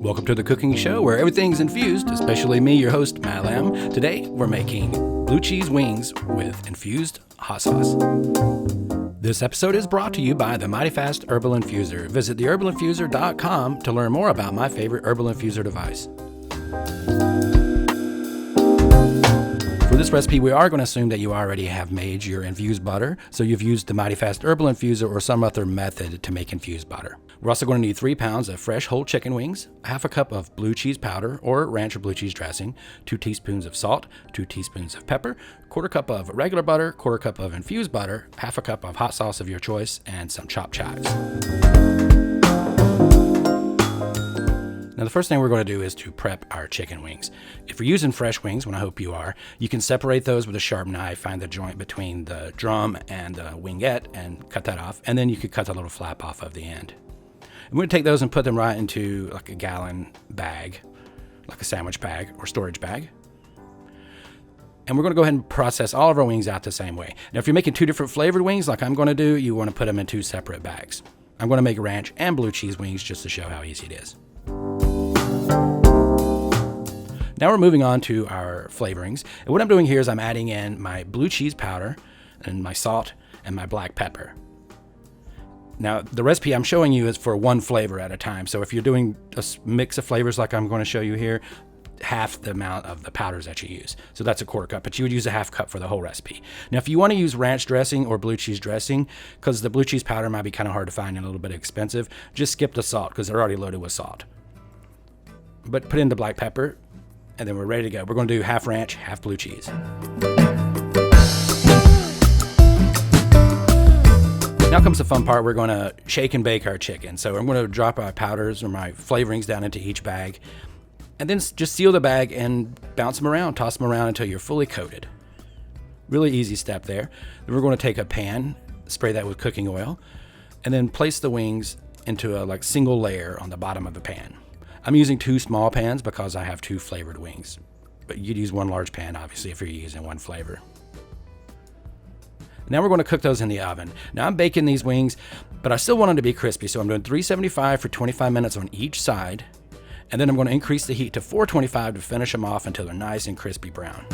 Welcome to the cooking show where everything's infused, especially me, your host, Matt Lamb. Today, we're making blue cheese wings with infused hot sauce. This episode is brought to you by the Mighty Fast Herbal Infuser. Visit theherbalinfuser.com to learn more about my favorite herbal infuser device. For this recipe, we are going to assume that you already have made your infused butter, so you've used the Mighty Fast Herbal Infuser or some other method to make infused butter. We're also going to need 3 pounds of fresh whole chicken wings, half a cup of blue cheese powder or ranch or blue cheese dressing, 2 teaspoons of salt, 2 teaspoons of pepper, quarter cup of regular butter, quarter cup of infused butter, half a cup of hot sauce of your choice, and some chopped chives. Now, the first thing we're going to do is to prep our chicken wings. If you're using fresh wings, and I hope you are, you can separate those with a sharp knife, find the joint between the drum and the wingette, and cut that off. And then you could cut the little flap off of the end. I'm going to take those and put them right into like a gallon bag, like a sandwich bag or storage bag. And we're going to go ahead and process all of our wings out the same way. Now, if you're making 2 different flavored wings like I'm going to do, you want to put them in 2 separate bags. I'm going to make ranch and blue cheese wings just to show how easy it is. Now we're moving on to our flavorings. And what I'm doing here is I'm adding in my blue cheese powder and my salt and my black pepper. Now, the recipe I'm showing you is for 1 flavor at a time. So if you're doing a mix of flavors like I'm going to show you here, half the amount of the powders that you use. So that's a quarter cup, but you would use a half cup for the whole recipe. Now, if you want to use ranch dressing or blue cheese dressing, because the blue cheese powder might be kind of hard to find and a little bit expensive, just skip the salt because they're already loaded with salt. But put in the black pepper, and then we're ready to go. We're going to do half ranch, half blue cheese. Now comes the fun part. We're going to shake and bake our chicken. So I'm going to drop our powders or my flavorings down into each bag, and then just seal the bag and bounce them around, toss them around until you're fully coated. Really easy step there. Then we're going to take a pan, spray that with cooking oil, and then place the wings into a single layer on the bottom of the pan. I'm using 2 small pans because I have 2 flavored wings, but you'd use 1 large pan, obviously, if you're using 1 flavor. Now we're going to cook those in the oven. Now I'm baking these wings, but I still want them to be crispy, so I'm doing 375 for 25 minutes on each side, and then I'm going to increase the heat to 425 to finish them off until they're nice and crispy brown.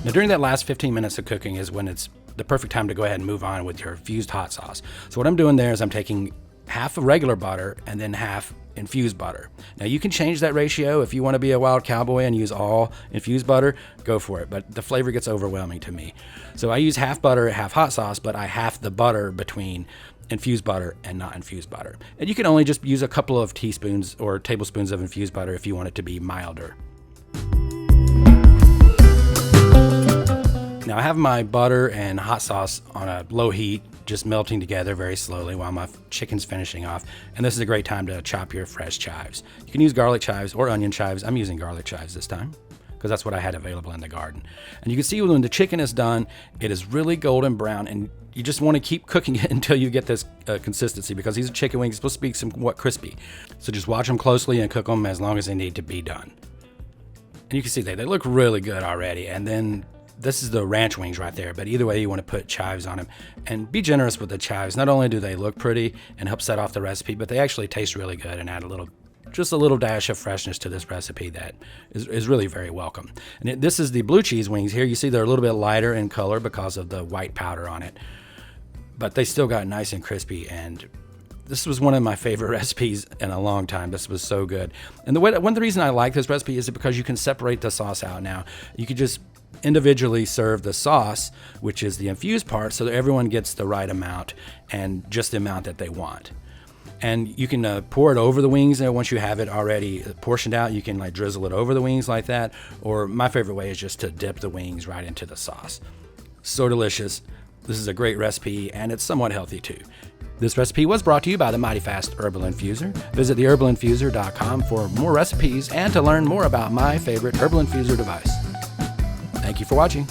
Now during that last 15 minutes of cooking is when it's the perfect time to go ahead and move on with your infused hot sauce. So what I'm doing there is I'm taking half of regular butter and then half infused butter. Now you can change that ratio if you want to be a wild cowboy and use all infused butter, go for it, but the flavor gets overwhelming to me. So I use half butter, half hot sauce, but I half the butter between infused butter and not infused butter. And you can only just use a couple of teaspoons or tablespoons of infused butter if you want it to be milder. Now I have my butter and hot sauce on a low heat, just melting together very slowly while my chicken's finishing off. And this is a great time to chop your fresh chives. You can use garlic chives or onion chives. I'm using garlic chives this time because that's what I had available in the garden. And you can see when the chicken is done, it is really golden brown, and you just want to keep cooking it until you get this consistency, because these are chicken wings supposed to be somewhat crispy. So just watch them closely and cook them as long as they need to be done. And you can see they look really good already. And then this is the ranch wings right there, but either way you want to put chives on them, and be generous with the chives. Not only do they look pretty and help set off the recipe, but they actually taste really good and add just a little dash of freshness to this recipe that is really very welcome. And this is the blue cheese wings here. You see they're a little bit lighter in color because of the white powder on it, but they still got nice and crispy, and this was one of my favorite recipes in a long time. This was so good. And one of the reasons I like this recipe is because you can separate the sauce out now. You could just individually serve the sauce, which is the infused part, so that everyone gets the right amount and just the amount that they want. And you can pour it over the wings, and once you have it already portioned out, you can drizzle it over the wings like that. Or my favorite way is just to dip the wings right into the sauce. So delicious. This is a great recipe, and it's somewhat healthy too. This recipe was brought to you by the Mighty Fast Herbal Infuser. Visit theherbalinfuser.com for more recipes and to learn more about my favorite herbal infuser device. Thank you for watching.